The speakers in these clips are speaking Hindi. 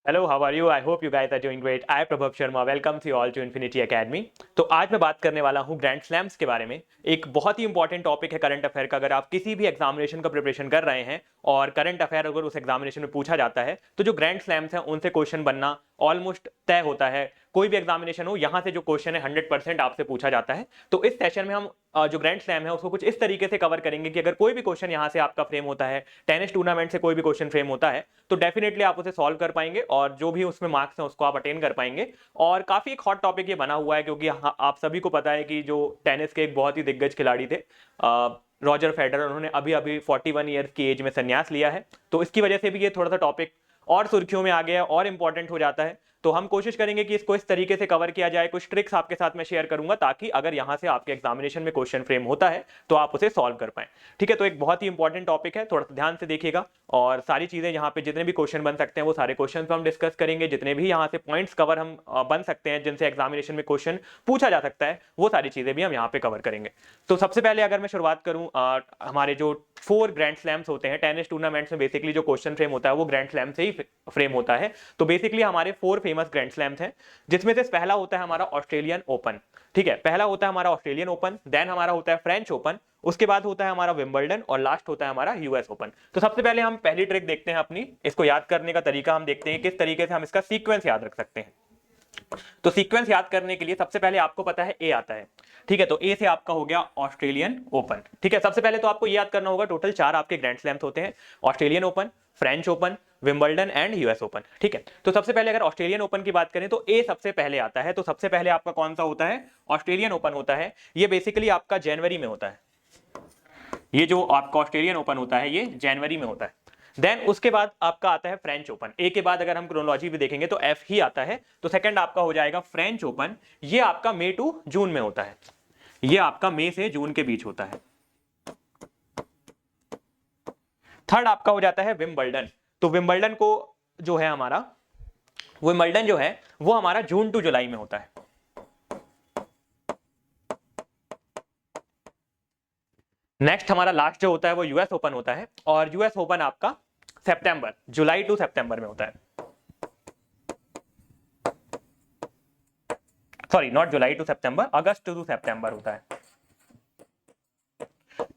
Hello, how are you? I hope you guys are doing great. I Prabhav Sharma, welcome to all to Infinity Academy. तो आज मैं बात करने वाला हूँ ग्रैंड स्लैम्स के बारे में। एक बहुत ही इंपॉर्टेंट टॉपिक है करंट अफेयर का। अगर आप किसी भी एग्जामिनेशन का प्रिपरेशन कर रहे हैं और करंट अफेयर अगर उस एग्जामिनेशन में पूछा जाता है तो जो ग्रैंड स्लैम्स हैं उनसे क्वेश्चन बनना ऑलमोस्ट तय होता है। कोई भी एग्जामिनेशन हो, यहाँ से जो क्वेश्चन है 100% आपसे पूछा जाता है। तो इस सेशन में हम जो ग्रैंड स्लैम है उसको कुछ इस तरीके से कवर करेंगे कि अगर कोई भी क्वेश्चन यहाँ से आपका फ्रेम होता है, टेनिस टूर्नामेंट से कोई भी क्वेश्चन फ्रेम होता है, तो डेफिनेटली आप उसे सॉल्व कर पाएंगे और जो भी उसमें मार्क्स हैं उसको आप अटेन कर पाएंगे। और काफी एक हॉट टॉपिक ये बना हुआ है क्योंकि आप सभी को पता है कि जो टेनिस के एक बहुत ही दिग्गज खिलाड़ी थे रॉजर फेडरर, उन्होंने अभी अभी 41 ईयर्स की एज में संन्यास लिया है। तो इसकी वजह से भी ये थोड़ा सा टॉपिक और सुर्खियों में आ गया और इंपॉर्टेंट हो जाता है। तो हम कोशिश करेंगे कि इसको इस तरीके से कवर किया जाए। कुछ ट्रिक्स आपके साथ मैं शेयर करूंगा ताकि अगर यहां से आपके एग्जामिनेशन में क्वेश्चन फ्रेम होता है तो आप उसे सॉल्व कर पाएं। ठीक है, तो एक बहुत ही इंपॉर्टेंट टॉपिक है, थोड़ा सा ध्यान से देखिएगा। और सारी चीजें यहाँ पे जितने भी क्वेश्चन बन सकते हैं वो सारे क्वेश्चन पे हम डिस्कस करेंगे। जितने भी यहाँ से पॉइंट्स कवर हम बन सकते हैं जिनसे एग्जामिनेशन में क्वेश्चन पूछा जा सकता है, वो सारी चीजें भी हम यहाँ पे कवर करेंगे। तो सबसे पहले अगर मैं शुरुआत करूं, हमारे जो 4 ग्रैंड स्लैम्स होते हैं टेनिस टूर्नामेंट्स में, बेसिकली जो क्वेश्चन फ्रेम होता है वो ग्रैंड स्लैम से ही फ्रेम होता है। तो बेसिकली हमारे 4 फेमस ग्रैंड स्लैम्स हैं, जिसमें से पहला होता है हमारा ऑस्ट्रेलियन ओपन। ठीक है, पहला होता है हमारा ऑस्ट्रेलियन ओपन, देन हमारा होता है फ्रेंच ओपन, उसके बाद होता है हमारा विंबलडन और लास्ट होता है हमारा यूएस ओपन। तो सबसे पहले हम पहली ट्रिक देखते हैं अपनी, इसको याद करने का तरीका हम देखते हैं किस तरीके से हम इसका सीक्वेंस याद रख सकते हैं। तो सीक्वेंस याद करने के लिए सबसे पहले आपको पता है ए आता है। ठीक है, तो ए से आपका हो गया ऑस्ट्रेलियन ओपन। ठीक है, सबसे पहले तो आपको ये याद करना होगा टोटल 4 आपके ग्रैंड स्लैम्स होते हैं, Australian Open, French open, Wimbledon and US open. ठीक है, तो सबसे पहले अगर ऑस्ट्रेलियन ओपन की बात करें तो ए सबसे पहले आता है। तो सबसे पहले आपका कौन सा होता है? ऑस्ट्रेलियन ओपन होता है। ये बेसिकली आपका जनवरी में होता है। ये जो आपका ऑस्ट्रेलियन ओपन होता है ये जनवरी में होता है। देन उसके बाद आपका आता है फ्रेंच ओपन। ए के बाद अगर हम क्रोनोलॉजी भी देखेंगे तो एफ ही आता है। तो सेकंड आपका हो जाएगा फ्रेंच ओपन। ये आपका मई टू जून में होता है। ये आपका मई से जून के बीच होता है। थर्ड आपका हो जाता है विंबलडन। तो विंबलडन को जो है हमारा विंबलडन जो है वो हमारा जून टू जुलाई में होता है। नेक्स्ट हमारा लास्ट जो होता है वो यूएस ओपन होता है और यूएस ओपन आपका सितंबर, जुलाई टू सितंबर में होता है। सॉरी, नॉट जुलाई टू सितंबर, अगस्त टू सितंबर होता है।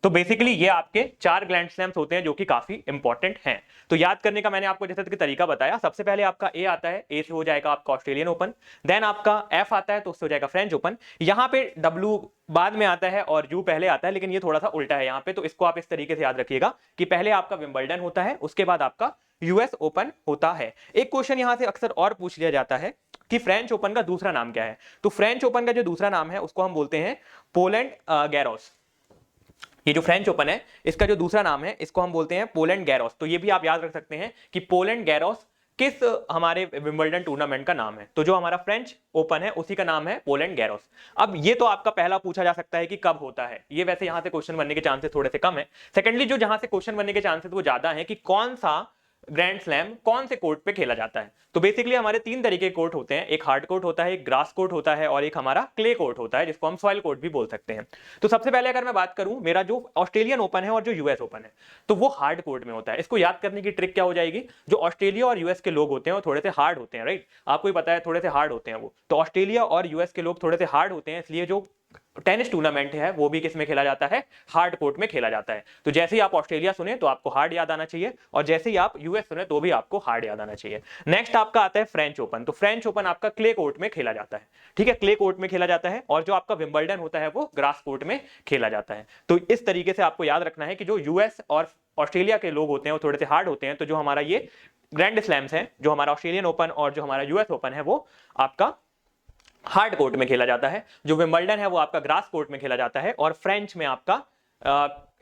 तो बेसिकली ये आपके 4 ग्रैंड स्लैम्स होते हैं जो कि काफी इंपॉर्टेंट हैं। तो याद करने का मैंने आपको जैसे कि तरीका बताया, सबसे पहले आपका ए आता है, ए से हो जाएगा आपका ऑस्ट्रेलियन ओपन। देन आपका एफ आता है तो उससे हो जाएगा फ्रेंच ओपन। यहाँ पे डब्ल्यू बाद में आता है और यू पहले आता है, लेकिन ये थोड़ा सा उल्टा है यहाँ पे। तो इसको आप इस तरीके से याद रखिएगा कि पहले आपका विंबलडन होता है, उसके बाद आपका यूएस ओपन होता है। एक क्वेश्चन यहां से अक्सर और पूछ लिया जाता है कि फ्रेंच ओपन का दूसरा नाम क्या है। तो फ्रेंच ओपन का जो दूसरा नाम है उसको हम बोलते हैं पोलैंड गैरोस। ये जो फ्रेंच ओपन है इसका जो दूसरा नाम है इसको हम बोलते हैं पोलैंड गैरोस। तो ये भी आप याद रख सकते हैं कि पोलैंड गैरोस किस हमारे विंबलडन टूर्नामेंट का नाम है। तो जो हमारा फ्रेंच ओपन है उसी का नाम है पोलैंड गैरोस। अब ये तो आपका पहला पूछा जा सकता है कि कब होता है। ये वैसे यहां से क्वेश्चन बनने के चांसेस थोड़े से कम है। सेकेंडली जो जहां से क्वेश्चन बनने के चांसेस वो ज्यादा है कि कौन सा ग्रैंड स्लैम कौन से कोर्ट पे खेला जाता है। तो बेसिकली हमारे 3 तरीके के कोर्ट होते हैं, एक हार्ड कोर्ट होता है, एक ग्रास कोर्ट होता है और एक हमारा क्ले कोर्ट होता है जिसको हम सॉइल कोर्ट भी बोल सकते हैं। तो सबसे पहले अगर मैं बात करूं, मेरा जो ऑस्ट्रेलियन ओपन है और जो यूएस ओपन है तो वो हार्ड कोर्ट में होता है। इसको याद करने की ट्रिक क्या हो जाएगी, जो ऑस्ट्रेलिया और यूएस के लोग होते हैं वो थोड़े से हार्ड होते हैं, राइट? आपको ही पता है थोड़े से हार्ड होते हैं वो। तो ऑस्ट्रेलिया और यूएस के लोग थोड़े से हार्ड होते हैं, इसलिए जो टेनिस टूर्नामेंट है वो भी किस में खेला जाता है? हार्ड कोर्ट में खेला जाता है। तो जैसे ही आप ऑस्ट्रेलिया सुने तो आपको हार्ड याद आना चाहिए और जैसे ही आप यूएस सुने तो भी आपको हार्ड याद आना चाहिए। नेक्स्ट आपका आता है फ्रेंच ओपन। तो फ्रेंच ओपन आपका क्ले कोर्ट में खेला जाता है। ठीक है, क्ले कोर्ट में खेला जाता है और जो आपका विंबलडन होता है वो ग्रास कोर्ट में खेला जाता है। तो इस तरीके से आपको याद रखना है कि जो यूएस और ऑस्ट्रेलिया के लोग होते हैं वो थोड़े से हार्ड होते हैं। तो जो हमारा ये ग्रैंड स्लैम्स है, जो हमारा ऑस्ट्रेलियन ओपन और जो हमारा यूएस ओपन है वो आपका हार्ड कोर्ट में खेला जाता है। जो विंबलडन है वो आपका ग्रास कोर्ट में खेला जाता है और फ्रेंच में आपका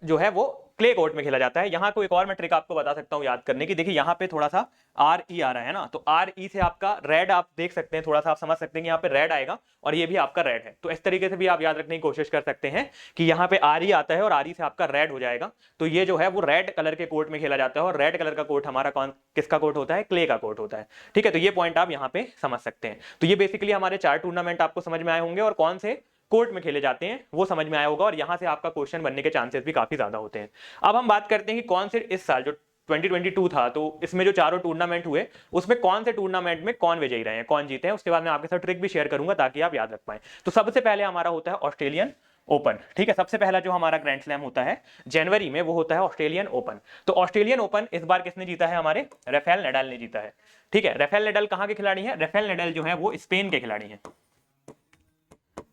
जो है वो क्ले कोर्ट में खेला जाता है। यहां को एक और मैं ट्रिक आपको बता सकता हूं याद करने की। देखिए यहां पे थोड़ा सा आर ई आ रहा है ना, तो आर ई से आपका रेड आप देख सकते हैं, थोड़ा सा आप समझ सकते हैं कि यहाँ पे रेड आएगा और ये भी आपका रेड है। तो इस तरीके से भी आप याद रखने की कोशिश कर सकते हैं कि यहाँ पे आर ई आता है और आर ई से आपका रेड हो जाएगा। तो ये जो है वो रेड कलर के कोर्ट में खेला जाता है और रेड कलर का कोर्ट हमारा कौन किसका कोर्ट होता है? क्ले का कोर्ट होता है। ठीक है, तो ये पॉइंट आप यहाँ पे समझ सकते हैं। तो ये बेसिकली हमारे 4 टूर्नामेंट आपको समझ में आए होंगे और कौन से कोर्ट में खेले जाते हैं वो समझ में आया होगा और यहां से आपका क्वेश्चन बनने के चांसेस भी काफी ज्यादा होते हैं। अब हम बात करते हैं कि कौन से इस साल जो 2022 था, तो इसमें जो चारों टूर्नामेंट हुए उसमें कौन से टूर्नामेंट में कौन विजयी रहे हैं, कौन जीते हैं, उसके बाद मैं आपके साथ ट्रिक भी शेयर करूंगा ताकि आप याद रख पाएं। तो सबसे पहले हमारा होता है ऑस्ट्रेलियन ओपन। ठीक है, सबसे पहला जो हमारा ग्रैंड स्लैम होता है जनवरी में वो होता है ऑस्ट्रेलियन ओपन। तो ऑस्ट्रेलियन ओपन इस बार किसने जीता है, हमारे राफेल नडाल ने जीता है। ठीक है, राफेल नडाल कहां के खिलाड़ी हैं, राफेल नडाल जो है वो स्पेन के खिलाड़ी हैं।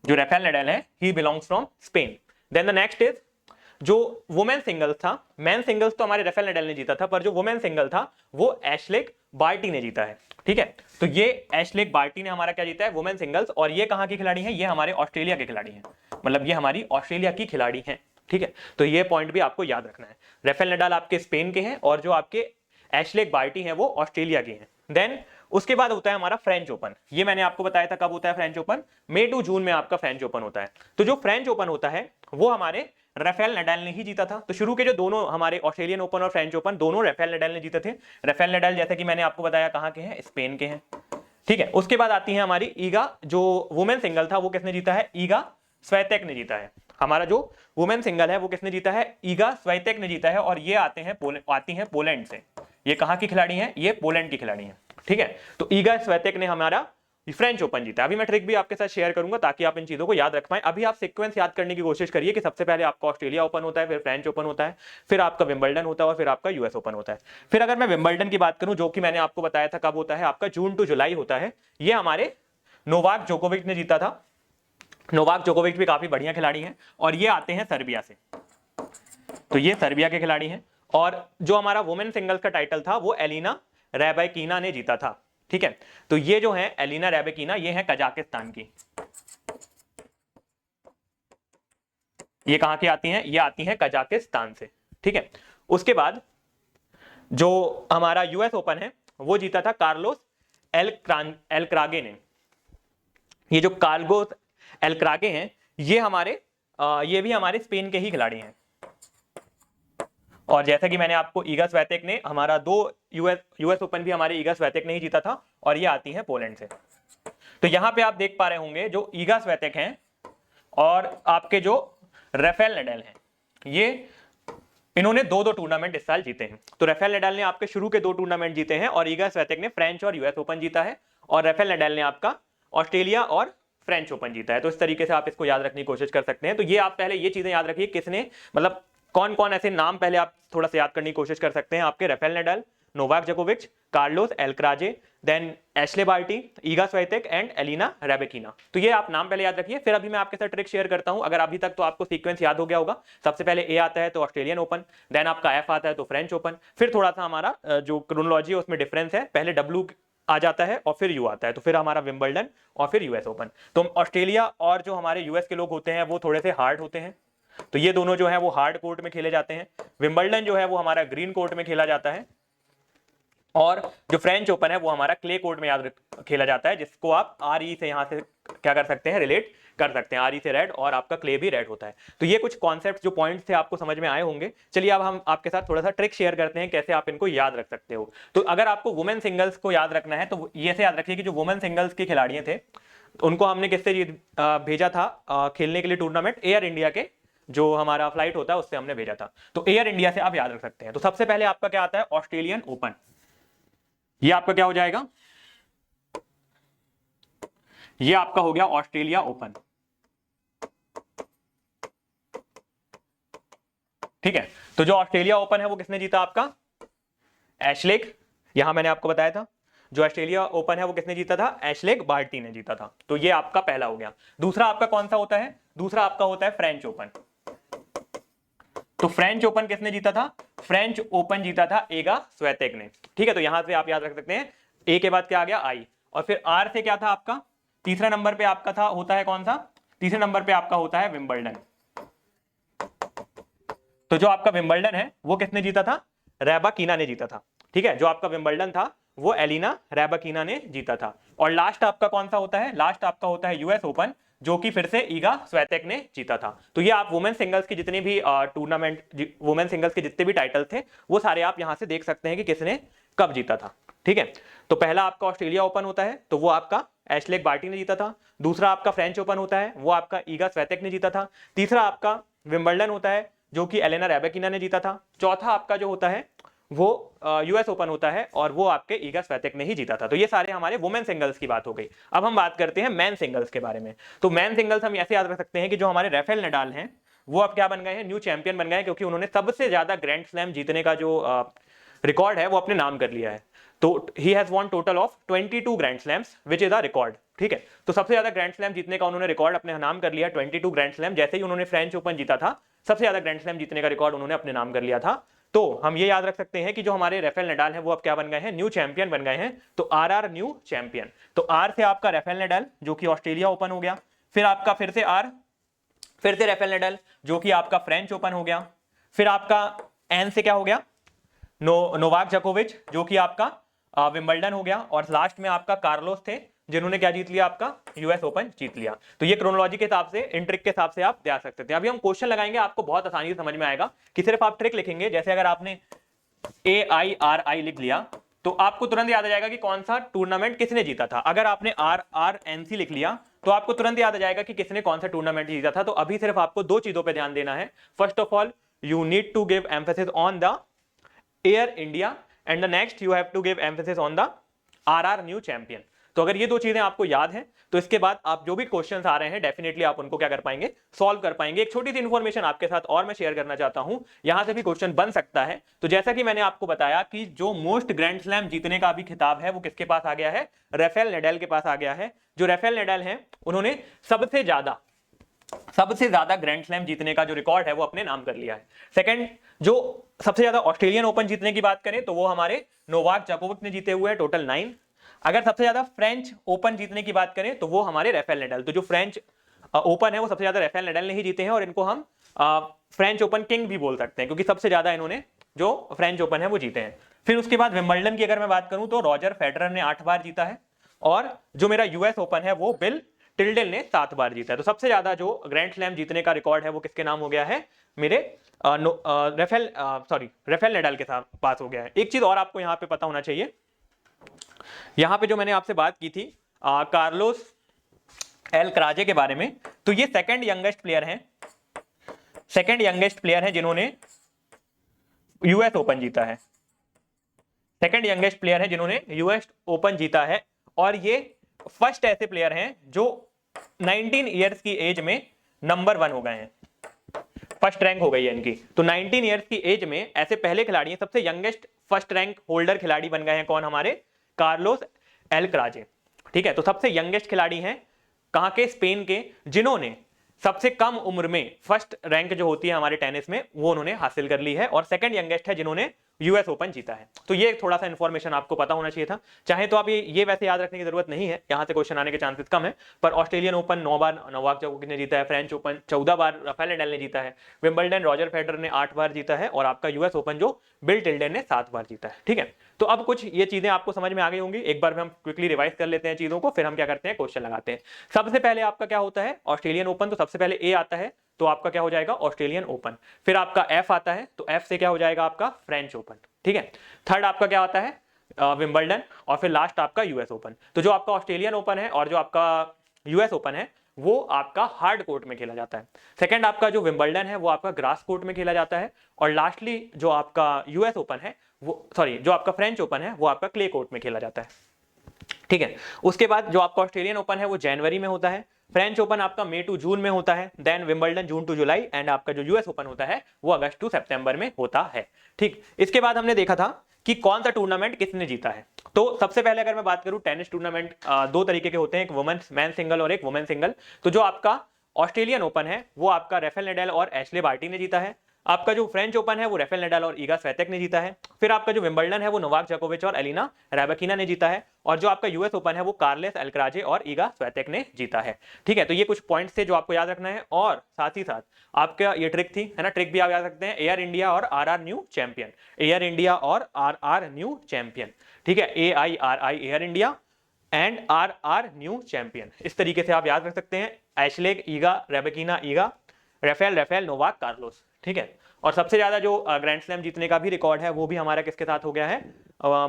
जो राफेल नडाल है he belongs from Spain. Then the next is जो वुमेन सिंगल्स था, मैन सिंगल्स तो हमारे राफेल नडाल ने जीता था, पर जो वुमेन सिंगल था वो एशलेग बार्टी ने जीता है। ठीक है, तो ये एशलेग बार्टी ने हमारा क्या जीता है, वुमेन सिंगल्स। और ये कहां की खिलाड़ी हैं, ये हमारे ऑस्ट्रेलिया के खिलाड़ी हैं, मतलब ये हमारी ऑस्ट्रेलिया की खिलाड़ी हैं। ठीक है, तो ये पॉइंट भी आपको याद रखना है। राफेल नडाल आपके स्पेन के हैं और जो आपके एशलेग बार्टी हैं वो ऑस्ट्रेलिया के हैं। देन उसके बाद होता है हमारा फ्रेंच ओपन। ये मैंने आपको बताया था कब होता है French Open, May to June में आपका फ्रेंच ओपन होता है। तो जो फ्रेंच ओपन होता है वो हमारे राफेल नडाल ने ही जीता था। तो शुरू के जो दोनों हमारे ऑस्ट्रेलियन ओपन और फ्रेंच ओपन दोनों राफेल नडाल ने जीते थे। राफेल नडाल जैसे कि मैंने आपको बताया कहां के हैं, स्पेन के हैं। ठीक है, उसके बाद आती है हमारी ईगा, जो वुमेन सिंगल था वो किसने जीता है, ईगा स्वातेक ने जीता है। हमारा जो वुमेन सिंगल है वो किसने जीता है, ईगा स्वातेक ने जीता है। और ये आती हैं पोलैंड से। ये कहां की खिलाड़ी हैं, ये पोलैंड की खिलाड़ी हैं। ठीक है, तो ईगा स्वातेक ने हमारा फ्रेंच ओपन जीता। अभी मैं ट्रिक भी आपके साथ शेयर करूंगा ताकि आप इन चीजों को याद रख पाएं। अभी आप सीक्वेंस याद करने की कोशिश करिए कि सबसे पहले आपका ऑस्ट्रेलिया ओपन होता है, फिर फ्रेंच ओपन होता है, फिर आपका विंबलडन होता है और फिर आपका यूएस ओपन होता है। फिर अगर मैं विंबलडन की बात करूं जो कि मैंने आपको बताया था कब होता है, आपका जून टू जुलाई होता है। ये हमारे नोवाक जोकोविच ने जीता था। नोवाक जोकोविच भी काफी बढ़िया खिलाड़ी हैं और ये आते हैं सर्बिया से। तो ये सर्बिया के खिलाड़ी हैं। और जो हमारा वुमेन सिंगल्स का टाइटल था वो एलिना रैबाकिना ने जीता था। ठीक है, तो ये जो है एलिना रैबाकिना, ये है कजाकिस्तान की। ये कहां की आती हैं, ये आती हैं कजाकिस्तान से। ठीक है, उसके बाद जो हमारा यूएस ओपन है वो जीता था कार्लोस एलक्रागे ने। ये जो कार्लोस एलक्रागे हैं ये हमारे ये भी हमारे स्पेन के ही खिलाड़ी हैं। और जैसा कि मैंने आपको ईगा स्वातेक ने हमारा दो यूएस ओपन भी हमारे ईगा स्वातेक ने ही जीता था और ये आती हैं पोलैंड से। तो यहां पे आप देख पा रहे होंगे जो ईगा स्वातेक हैं और आपके जो राफेल नडाल हैं, ये इन्होंने दो टूर्नामेंट इस साल जीते हैं। तो राफेल नडाल ने आपके शुरू के 2 टूर्नामेंट जीते हैं और ईगा स्वातेक ने फ्रेंच और यूएस ओपन जीता है और राफेल नडाल ने आपका ऑस्ट्रेलिया और फ्रेंच ओपन जीता है। तो इस तरीके से आप इसको याद रखने की कोशिश कर सकते हैं। तो ये आप पहले ये चीजें याद रखिए किसने, मतलब कौन कौन ऐसे नाम पहले आप थोड़ा सा याद करने की कोशिश कर सकते हैं आपके, राफेल नडाल, नोवाक जोकोविच, Carlos Alcaraz, then Ashleigh Barty, Iga Swiatek and Elena Rybakina. तो ये आप नाम पहले याद रखिए। फिर अभी मैं आपके साथ ट्रिक शेयर करता हूं। अगर अभी तक तो आपको सीक्वेंस याद हो गया होगा, सबसे पहले ए आता है तो ऑस्ट्रेलियन ओपन, देन आपका एफ आता है तो फ्रेंच ओपन, फिर थोड़ा सा हमारा जो क्रोनोलॉजी है उसमें डिफरेंस है, पहले डब्ल्यू आ जाता है और फिर यू आता है, तो फिर हमारा विंबलडन और फिर यूएस ओपन। तो ऑस्ट्रेलिया और जो हमारे यूएस के लोग होते हैं वो थोड़े से हार्ड होते हैं, तो ये दोनों जो है वो हार्ड कोर्ट में खेले जाते हैं। विंबलडन जो है वो हमारा ग्रीन कोर्ट में खेला जाता है और जो फ्रेंच ओपन है वो हमारा क्ले कोर्ट में खेला जाता है, जिसको आप आर ई से यहां से क्या कर सकते हैं, रिलेट कर सकते हैं। आर ई से रेड और आपका क्ले भी रेड होता है। तो ये कुछ कॉन्सेप्ट जो पॉइंट्स थे आपको समझ में आए होंगे। चलिए अब हम आपके साथ थोड़ा सा ट्रिक शेयर करते हैं कैसे आप इनको याद रख सकते हो। तो अगर आपको वुमेन सिंगल्स को याद रखना है तो ये से याद रखिए कि जो वुमेन सिंगल्स के खिलाड़ी थे उनको हमने किससे भेजा था खेलने के लिए टूर्नामेंट, एयर इंडिया के जो हमारा फ्लाइट होता है उससे हमने भेजा था। तो एयर इंडिया से आप याद रख सकते हैं। तो सबसे पहले आपका क्या आता है, ऑस्ट्रेलियन ओपन। ये आपका क्या हो जाएगा, ये आपका हो गया ऑस्ट्रेलिया ओपन। ठीक है, तो जो ऑस्ट्रेलिया ओपन है वो किसने जीता, आपका एशलेग। यहां मैंने आपको बताया था जो ऑस्ट्रेलिया ओपन है वो किसने जीता था, एशलेग बार्टी ने जीता था। तो ये आपका पहला हो गया। दूसरा आपका कौन सा होता है, दूसरा आपका होता है फ्रेंच ओपन। तो फ्रेंच ओपन किसने जीता था, फ्रेंच ओपन जीता था ईगा स्वातेक ने। ठीक है, तो यहां से आप याद रख सकते हैं ए के बाद क्या आ गया, आई, और फिर आर से क्या था आपका, तीसरा नंबर पे आपका था होता है कौन सा, तीसरे नंबर पे आपका होता है विंबलडन। तो जो आपका विंबलडन है वो किसने जीता था, रैबाकिना ने जीता था। ठीक है, जो आपका विंबलडन था वो एलिना रैबाकिना ने जीता था। और लास्ट आपका कौन सा होता है, लास्ट आपका होता है यूएस ओपन, जो कि फिर से ईगा स्वातेक ने जीता था। तो ये आप वुमेन सिंगल्स की जितनी भी टूर्नामेंट, वुमेन सिंगल्स के जितने भी टाइटल थे वो सारे आप यहां से देख सकते हैं कि किसने कब जीता था। ठीक है, तो पहला आपका ऑस्ट्रेलिया ओपन होता है तो वो आपका एशलेग बार्टी ने जीता था। दूसरा आपका फ्रेंच ओपन होता है वो आपका ईगा स्वातेक ने जीता था। तीसरा आपका विंबलडन होता है जो कि एलेना रैबाकिना ने जीता था। चौथा आपका जो होता है वो यूएस ओपन होता है और वो आपके ईगा स्वियातेक ने ही जीता था। तो ये सारे हमारे वुमेन सिंगल्स की बात हो गई। अब हम बात करते हैं मैन सिंगल्स के बारे में। तो मैन सिंगल्स हम ऐसे याद रख सकते हैं कि जो हमारे राफेल नडाल हैं वो अब क्या बन गए हैं, न्यू चैंपियन बन गए हैं, क्योंकि उन्होंने सबसे ज्यादा ग्रैंड स्लैम जीतने का जो रिकॉर्ड है वो अपने नाम कर लिया है। तो he has won total of 22 grand slams which is a record. ठीक है, तो सबसे ज्यादा ग्रैंड स्लैम जीतने का उन्होंने रिकॉर्ड अपने नाम कर लिया, 22 ग्रैंड स्लैम। जैसे ही उन्होंने फ्रेंच ओपन जीता था, सबसे ज्यादा ग्रैंड स्लैम जीतने का रिकॉर्ड उन्होंने अपने नाम कर लिया था। तो हम ये याद रख सकते हैं कि जो हमारे राफेल नडाल है वो अब क्या बन गए हैं, न्यू चैंपियन बन गए हैं। तो आर न्यू चैंपियन। तो आर से आपका राफेल नडाल जो कि ऑस्ट्रेलिया ओपन हो गया, फिर आपका फिर से आर, फिर से राफेल नडाल जो कि आपका फ्रेंच ओपन हो गया, फिर आपका एन से क्या हो गया, नोवाक जोकोविच जो कि आपका विंबलडन हो गया, और लास्ट में आपका कार्लोस थे जिन्होंने क्या जीत लिया, आपका यूएस ओपन जीत लिया। तो ये क्रोनोलॉजी के हिसाब से, इन ट्रिक के हिसाब से आप ध्यान सकते थे। अभी हम क्वेश्चन लगाएंगे, आपको बहुत आसानी से समझ में आएगा कि सिर्फ आप ट्रिक लिखेंगे। जैसे अगर आपने AIRI लिख लिया तो आपको तुरंत याद आ जाएगा कि कौन सा टूर्नामेंट किसने जीता था। अगर आपने RRNC लिख लिया तो आपको तुरंत याद आ जाएगा कि किसने कौन सा टूर्नामेंट जीता था। तो अभी सिर्फ आपको दो चीजों पर ध्यान देना है। First of all, you need to give emphasis on the Air India and the next you have to give emphasis on the RR new champion. तो अगर ये दो चीजें आपको याद हैं तो इसके बाद आप जो भी क्वेश्चंस आ रहे हैं डेफिनेटली आप उनको क्या कर पाएंगे, सॉल्व कर पाएंगे। एक छोटी सी इंफॉर्मेशन आपके साथ और मैं शेयर करना चाहता हूं, यहां से भी क्वेश्चन बन सकता है। तो जैसा कि मैंने आपको बताया कि जो मोस्ट ग्रैंड स्लैम जीतने का अभी खिताब है वो किसके पास आ गया है, राफेल नडाल के पास आ गया है। जो राफेल नडाल हैं उन्होंने सबसे ज्यादा ग्रैंड स्लैम जीतने का जो रिकॉर्ड है वो अपने नाम कर लिया है। सेकंड, जो सबसे ज्यादा ऑस्ट्रेलियन ओपन जीतने की बात करें तो वो हमारे नोवाक जोकोविच ने जीते हुए हैं, टोटल 9। अगर सबसे ज्यादा फ्रेंच ओपन जीतने की बात करें तो वो हमारे राफेल नडाल। तो जो फ्रेंच ओपन है वो सबसे ज्यादा राफेल नडाल ने ही जीते हैं, और इनको हम फ्रेंच ओपन किंग भी बोल सकते हैं क्योंकि सबसे ज्यादा इन्होंने जो फ्रेंच ओपन है वो जीते हैं। फिर उसके बाद विंबलडन की अगर मैं बात करूं तो रॉजर फेडरर ने 8 बार जीता है, और जो मेरा यूएस ओपन है वो बिल टिल्डेल ने 7 बार जीता है। तो सबसे ज्यादा जो ग्रैंड स्लैम जीतने का रिकॉर्ड है वो किसके नाम हो गया है, मेरे राफेल नडाल के साथ पास हो गया है। एक चीज और आपको यहाँ पे पता होना चाहिए, यहां पे जो मैंने आपसे बात की थी कार्लोस एल्क्राजे के बारे में, तो ये सेकंड यंगेस्ट प्लेयर हैं जिन्होंने यूएस ओपन जीता है। सेकंड यंगेस्ट प्लेयर हैं जिन्होंने यूएस ओपन जीता है, और ये फर्स्ट ऐसे प्लेयर हैं जो 19 ईयर्स की एज में नंबर 1 हो गए हैं, फर्स्ट रैंक हो गई है इनकी। तो 19 ईयर्स की एज में ऐसे पहले खिलाड़ी हैं, सबसे यंगेस्ट फर्स्ट रैंक होल्डर खिलाड़ी बन गए हैं कौन, हमारे कार्लोस एल्क्राजे। ठीक है, तो सबसे यंगेस्ट खिलाड़ी हैं कहां के, स्पेन के, जिन्होंने सबसे कम उम्र में फर्स्ट रैंक जो होती है हमारे टेनिस में वो उन्होंने हासिल कर ली है, और सेकंड यंगेस्ट है जिन्होंने यूएस ओपन जीता है। तो ये थोड़ा सा इंफॉर्मेशन आपको पता होना चाहिए था। चाहे तो आप ये वैसे याद रखने की जरूरत नहीं है, यहां से क्वेश्चन आने के चांसेस कम है, पर ऑस्ट्रेलियन ओपन 9 बार नोवाक जोकोविच ने जीता है, फ्रेंच ओपन 14 बार राफेल नडाल ने जीता है, विंबलडन रॉजर फेडरर ने 8 बार जीता है, और आपका यूएस ओपन जो बिल टिल्डेल ने 7 बार जीता है। ठीक है, तो अब कुछ ये चीजें आपको समझ में आ गई होंगी। एक बार हम क्विकली रिवाइज कर लेते हैं चीजों को, फिर हम क्या करते हैं, क्वेश्चन लगाते हैं। सबसे पहले आपका क्या होता है, ऑस्ट्रेलियन ओपन, तो सबसे पहले ए आता है तो आपका क्या हो जाएगा, ऑस्ट्रेलियन ओपन। फिर आपका एफ आता है तो एफ से क्या हो जाएगा, आपका फ्रेंच ओपन। ठीक है, थर्ड आपका क्या आता है, विंबलडन, और फिर लास्ट आपका यूएस ओपन। तो जो आपका ऑस्ट्रेलियन ओपन है और जो आपका यूएस ओपन है वो आपका हार्ड कोर्ट में खेला जाता है। सेकंड आपका जो विंबलडन है वो आपका ग्रास कोर्ट में खेला जाता है, और लास्टली जो आपका यूएस ओपन है वो जो आपका फ्रेंच ओपन है वो आपका क्ले कोर्ट में खेला जाता है। ठीक है, उसके बाद जो आपका ऑस्ट्रेलियन ओपन है वो जनवरी में होता है, फ्रेंच ओपन आपका मई टू जून में होता है, then Wimbledon June to July, and आपका जो यूएस ओपन होता है वो अगस्त टू सितंबर में होता है। ठीक, इसके बाद हमने देखा था कि कौन सा टूर्नामेंट किसने जीता है। तो सबसे पहले अगर मैं बात करूं, टेनिस टूर्नामेंट दो तरीके के होते हैं, एक वुमेन्स मैन सिंगल और एक वुमेन सिंगल। तो जो आपका ऑस्ट्रेलियन ओपन है वो आपका राफेल नडाल और एशले बार्टी ने जीता है। आपका जो फ्रेंच ओपन है वो राफेल नडाल और ईगा स्वियातेक ने जीता है। फिर आपका जो विंबलडन है वो नोवाक जोकोविच और एलिना रैबाकिना ने जीता है, और जो आपका यूएस ओपन है वो कार्लोस एल्क्राजे और ईगा स्वियातेक ने जीता है। ठीक है, तो ये कुछ पॉइंट्स थे जो आपको याद रखना है, और साथ ही साथ आपका ये ट्रिक थी, है ना, ट्रिक भी आप याद रखते हैं, एयर इंडिया और RR new champion, Air India और आरआर न्यू चैंपियन। ठीक है, AIRI Air India and RR new champion, इस तरीके से आप याद रख सकते हैं। Ashleigh Iga, Rybakina Iga, Rafael Novak Carlos. ठीक है, और सबसे ज्यादा जो ग्रैंड स्लैम जीतने का भी रिकॉर्ड है वो भी हमारा किसके साथ हो गया है,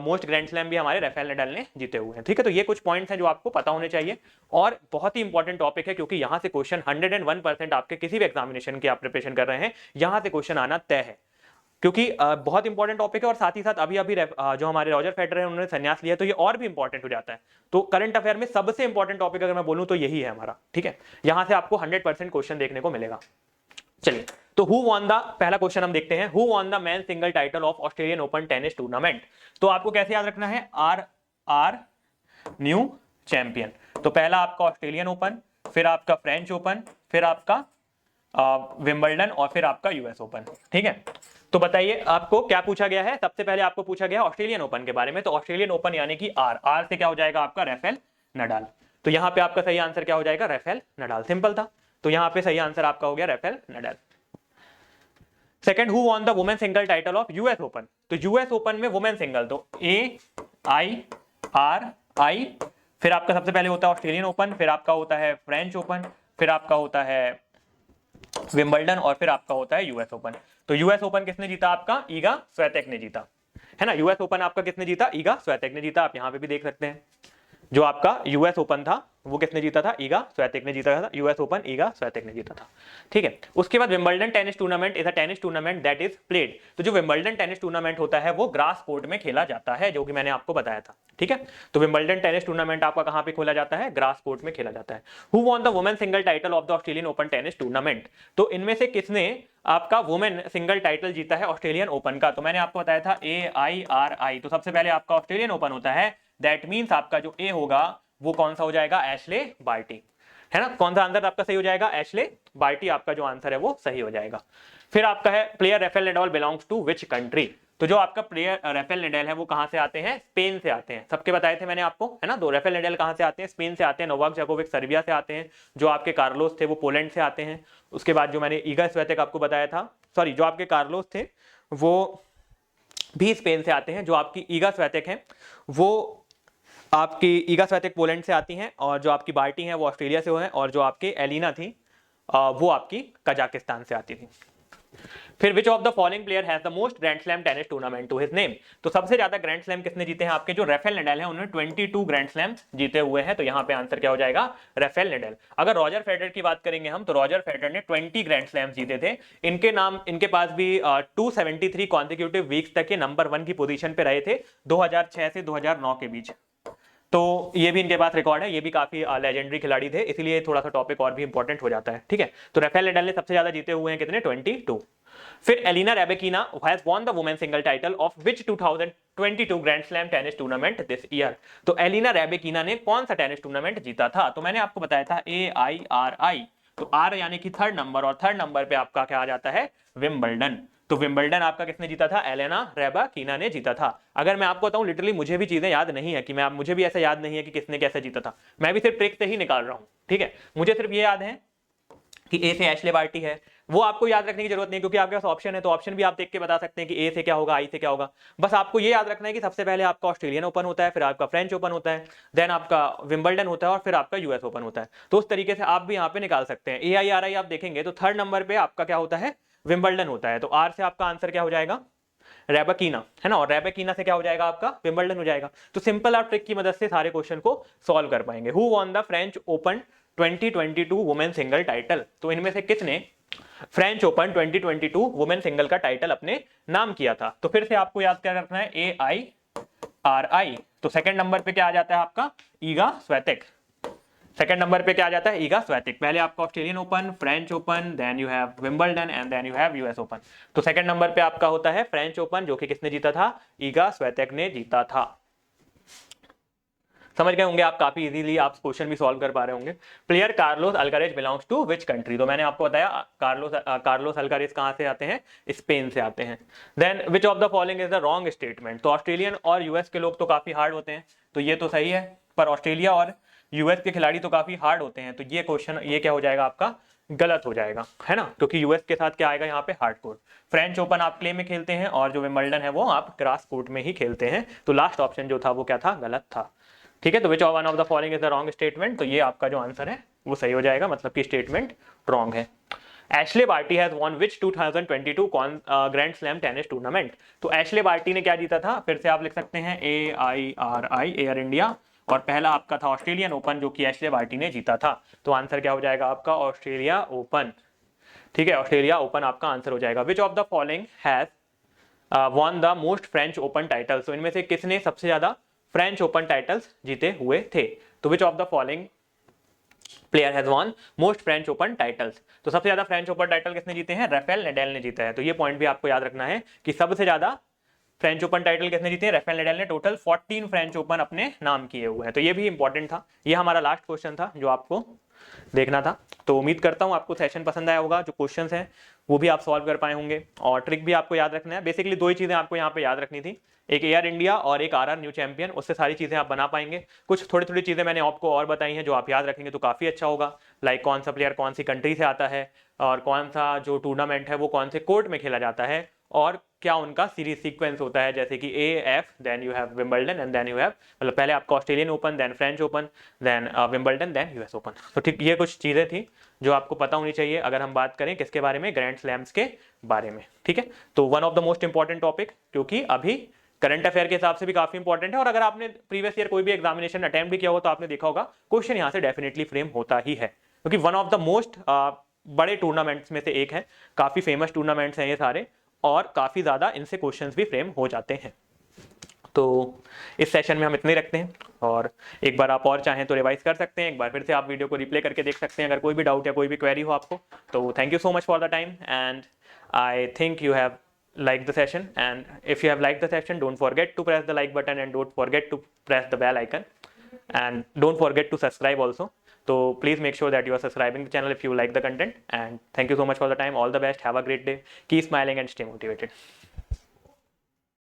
मोस्ट ग्रैंड स्लैम भी हमारे राफेल नडाल ने जीते हुए हैं। ठीक है, तो ये कुछ पॉइंट्स हैं जो आपको पता होने चाहिए, और बहुत ही इंपॉर्टेंट टॉपिक है क्योंकि यहां से क्वेश्चन 101% आपके किसी भी एग्जामिनेशन की आप प्रिपरेशन कर रहे हैं, यहां से क्वेश्चन आना तय है। क्योंकि बहुत इंपॉर्टेंट टॉपिक है और साथ ही साथ अभी अभी जो हमारे रॉजर फेडरर है उन्होंने संन्यास लिया, तो ये और भी इंपॉर्टेंट हो जाता है। तो करंट अफेयर में सबसे इंपॉर्टेंट टॉपिक अगर मैं बोलूं तो यही है हमारा, ठीक है। यहां से आपको 100% क्वेश्चन देखने को मिलेगा। चलिए, तो हु वॉन द, पहला क्वेश्चन हम देखते हैं, who won the men single title of Australian open tennis tournament. तो आपको कैसे याद रखना है, आर न्यू चैंपियन। तो पहला आपका ऑस्ट्रेलियन ओपन, फिर आपका फ्रेंच ओपन, फिर आपका विंबलडन और फिर आपका यूएस ओपन, ठीक है। तो बताइए आपको क्या पूछा गया है, सबसे पहले आपको पूछा गया ऑस्ट्रेलियन ओपन के बारे में। तो ऑस्ट्रेलियन ओपन यानी कि आर से क्या हो जाएगा आपका, राफेल नडाल। तो यहां पे आपका सही आंसर क्या हो जाएगा, राफेल नडाल, सिंपल था। तो यहां पे सही आंसर आपका हो गया Rafael Nadal. Second, who won the women single title of US Open. तो यूएस ओपन में वुमेन सिंगल, तो AIRI, फिर आपका सबसे पहले होता है ऑस्ट्रेलियन ओपन, फिर आपका होता है फ्रेंच ओपन, फिर आपका होता है विंबलडन और फिर आपका होता है यूएस ओपन। तो यूएस ओपन किसने जीता, आपका ईगा स्विएटेक ने जीता, है ना। यूएस ओपन आपका किसने जीता, ईगा स्विएटेक ने जीता। आप यहां पे भी देख सकते हैं, जो आपका यूएस ओपन था वो किसने जीता था, ईगा स्विएटेक ने जीता था। यूएस ओपन ईगा स्विएटेक ने जीता था, ठीक है। उसके बाद Wimbledon tennis tournament is a tennis tournament that is played. तो जो विंबलडन टेनिस टूर्नामेंट होता है वो ग्रास कोर्ट में खेला जाता है, जो कि मैंने आपको बताया था, ठीक है। तो विंबलडन टेनिस टूर्नामेंट आपका कहां पे खेला जाता है, ग्रास कोर्ट में खेला जाता है। Who won the women single title of the Australian open tennis tournament. तो इनमें से किसने आपका वुमेन सिंगल टाइटल जीता है ऑस्ट्रेलियन ओपन का। तो मैंने आपको बताया था AIRI। तो सबसे पहले आपका ऑस्ट्रेलियन ओपन होता है, दैट मींस आपका जो ए होगा वो कौन सा हो जाएगा, एशले बार्टी, है ना। कौन सा आंसर आपका सही हो जाएगा, एशले बार्टी आपका जो आंसर है वो सही हो जाएगा। फिर आपका है player Rafael Nadal belongs to which country. तो जो आपका प्लेयर राफेल नडाल है वो कहां से आते हैं, स्पेन से आते हैं। सबके बताए थे मैंने आपको, है ना। दो राफेल नडाल कहां से आते हैं, स्पेन से आते हैं। नोवाक जोकोविच सर्बिया से आते हैं। जो आपके कार्लोस थे वो पोलैंड से आते हैं। उसके बाद जो मैंने ईगा स्विएटेक आपको बताया था, सॉरी जो आपके कार्लोस थे वो भी स्पेन से आते हैं। जो आपकी ईगा स्विएटेक है वो आपकी ईगा स्विएटेक पोलैंड से आती हैं, और जो आपकी बार्टी हैं वो ऑस्ट्रेलिया से है, और जो आपके एलिना थी वो आपकी कजाकिस्तान से आती थी। फिर which of the following player has the most grand slam tennis tournament to his name. तो सबसे ज्यादा ग्रैंड स्लैम किसने जीते हैं, आपके जो राफेल नडाल है उन्होंने 22 ग्रैंड स्लैम जीते हुए हैं। तो यहां पे आंसर क्या हो जाएगा, राफेल नडाल। अगर रॉजर फेडरर की बात करेंगे हम, तो रॉजर फेडरर ने 20 ग्रैंड स्लैम जीते थे। इनके नाम, इनके पास भी 273 कॉन्सिक्यूटिव वीक्स तक के नंबर 1 की पोजीशन पे रहे थे 2006 से 2009 के बीच। तो ये भी इनके पास रिकॉर्ड है, ये भी काफी लेजेंडरी खिलाड़ी थे, इसलिए थोड़ा सा टॉपिक और भी इंपॉर्टेंट हो जाता है, ठीक है। तो राफेल नडाल ने सबसे ज्यादा जीते हुए हैं कितने, 22। फिर Elena Rybakina has won the women single title of which 2022 grand slam tennis tournament this year. तो एलिना रैबेकिना ने कौन सा टेनिस टूर्नामेंट जीता था। तो मैंने आपको बताया था AIRI। तो आर यानी कि थर्ड नंबर, और थर्ड नंबर पे आपका क्या आ जाता है, विंबलडन। तो विंबलडन आपका किसने जीता था, एलेना रैबाकिना ने जीता था। अगर मैं आपको बताऊं, लिटरली मुझे भी चीजें याद नहीं है कि मुझे भी ऐसा याद नहीं है कि किसने कैसे जीता था। मैं भी सिर्फ ट्रिक से ही निकाल रहा हूं, ठीक है। मुझे सिर्फ ये याद है कि ए से एशले बार्टी है, वो आपको याद रखने की जरूरत नहीं, क्योंकि आपके पास ऑप्शन है, तो ऑप्शन भी आप देख के बता सकते हैं कि ए से क्या होगा, आई से क्या होगा। बस आपको ये याद रखना है कि सबसे पहले आपका ऑस्ट्रेलियन ओपन होता है, फिर आपका फ्रेंच ओपन होता है, देन आपका विंबलडन होता है, और फिर आपका यूएस ओपन होता है। तो उस तरीके से आप भी यहाँ पे निकाल सकते हैं। AIRI आप देखेंगे तो थर्ड नंबर पे आपका क्या होता है, विंबलडन होता है। तो आर से आपका आंसर क्या हो जाएगा, रैबाकिना, है ना। और रैबाकिना से क्या हो जाएगा आपका, विंबलडन हो जाएगा। तो सिंपल आप ट्रिक की मदद से सारे क्वेश्चन को सॉल्व कर पाएंगे। Who won the French open 2022 women single title. तो इनमें से किसने फ्रेंच ओपन 2022 वुमेन सिंगल का टाइटल अपने नाम किया था। तो फिर से आपको याद क्या रखना है, AIRI। तो सेकंड नंबर पे क्या आ जाता है आपका, ईगा स्विएटेक। सेकंड नंबर पे क्या आ जाता है, ईगा स्विएटेक। पहले आपका Australian Open, French Open, then you have Wimbledon and then you have US Open. तो सेकंड नंबर पे आपका होता है फ्रेंच ओपन, जो कि किसने जीता था, ईगा स्विएटेक ने जीता था। समझ गए होंगे आप, काफी इजीली आप क्वेश्चन भी सॉल्व कर पा रहे होंगे। Player Carlos Alcaraz belongs to which country. तो मैंने आपको बताया कार्लोस अल्कारेज कहां से आते हैं, स्पेन से आते हैं। Then which of the following is the wrong statement. तो ऑस्ट्रेलियन और यूएस के लोग तो काफी हार्ड होते हैं, तो ये तो सही है, पर ऑस्ट्रेलिया और यूएस के खिलाड़ी तो काफी हार्ड होते हैं। तो ये क्वेश्चन ये क्या हो जाएगा आपका, गलत हो जाएगा, है ना। क्योंकि यूएस के साथ क्या आएगा यहाँ पे, हार्ड कोर्ट। फ्रेंच ओपन आप क्ले में खेलते हैं, और जो विंबलडन है वो आप ग्रास कोर्ट में ही खेलते हैं। तो लास्ट ऑप्शन जो था वो क्या था, गलत था, ठीक है। तो which one of the following is the wrong statement. तो ये आपका जो आंसर है वो सही हो जाएगा, मतलब कि स्टेटमेंट रॉन्ग है। Ashleigh Barty has won which 2022 grand slam tennis tournament. तो एशले बार्टी ने क्या जीता था, फिर से आप लिख सकते हैं AIRI, एयर इंडिया, और पहला आपका था ऑस्ट्रेलियन ओपन, जो कि एशले बार्टी ने जीता था। तो आंसर क्या हो जाएगा आपका, ऑस्ट्रेलिया ओपन, ठीक है। ऑस्ट्रेलिया ओपन आपका आंसर हो जाएगा। विच of the following has won the most French open titles, तो इनमें से किसने सबसे ज्यादा फ्रेंच ओपन टाइटल्स जीते हुए थे? तो विच of the following player has won most French open titles, तो सबसे ज्यादा फ्रेंच ओपन टाइटल किसने जीते हैं? राफेल नडाल ने जीता है। तो ये पॉइंट भी आपको याद रखना है कि सबसे ज्यादा फ्रेंच ओपन टाइटल किसने जीते हैं? राफेल नडाल ने, टोटल 14 फ्रेंच ओपन अपने नाम किए हुए हैं। तो ये भी इंपॉर्टेंट था, ये हमारा लास्ट क्वेश्चन था जो आपको देखना था। तो उम्मीद करता हूं आपको सेशन पसंद आया होगा, जो क्वेश्चंस हैं वो भी आप सॉल्व कर पाए होंगे, और ट्रिक भी आपको याद रखना है। बेसिकली दो ही चीजें आपको यहाँ पे याद रखनी थी, एक एयर इंडिया और एक आरआर न्यू चैंपियन, उससे सारी चीजें आप बना पाएंगे। कुछ थोड़ी थोड़ी चीजें मैंने आपको और बताई हैं जो आप याद रखेंगे तो काफी अच्छा होगा, लाइक कौन सा प्लेयर कौन सी कंट्री से आता है, और कौन सा जो टूर्नामेंट है वो कौन से कोर्ट में खेला जाता है, और क्या उनका सीरीज सीक्वेंस होता है, जैसे कि AF, then you have Wimbledon, and then you have, मतलब पहले आपका Australian Open, then French Open, then Wimbledon, then US Open. तो ठीक, ये कुछ चीजें थी जो आपको पता होनी चाहिए अगर हम बात करें किसके बारे में? ग्रैंड स्लैम्स के बारे में। ठीक है, तो one of the most important topic, क्योंकि अभी करंट अफेयर के हिसाब से भी काफी इंपॉर्टेंट है, और अगर आपने प्रीवियस ईयर कोई भी एग्जामिनेशन अटेम्प्ट भी किया हो तो आपने देखा होगा क्वेश्चन यहाँ से डेफिनेटली फ्रेम होता ही है, क्योंकि वन ऑफ द मोस्ट बड़े टूर्नामेंट्स में से एक है, काफी फेमस टूर्नामेंट्स हैं ये सारे, और काफी ज्यादा इनसे क्वेश्चंस भी फ्रेम हो जाते हैं। तो इस सेशन में हम इतने रखते हैं, और एक बार आप और चाहें तो रिवाइज कर सकते हैं, एक बार फिर से आप वीडियो को रिप्ले करके देख सकते हैं अगर कोई भी डाउट या कोई भी क्वेरी हो आपको। तो thank you so much for the time, and I think you have liked the session, and if you have liked the session, don't forget to press the like button, and don't forget to press the bell icon, and don't forget to subscribe also. So please make sure that you are subscribing the channel if you like the content, and thank you so much for the time. All the best, have a great day, keep smiling and stay motivated.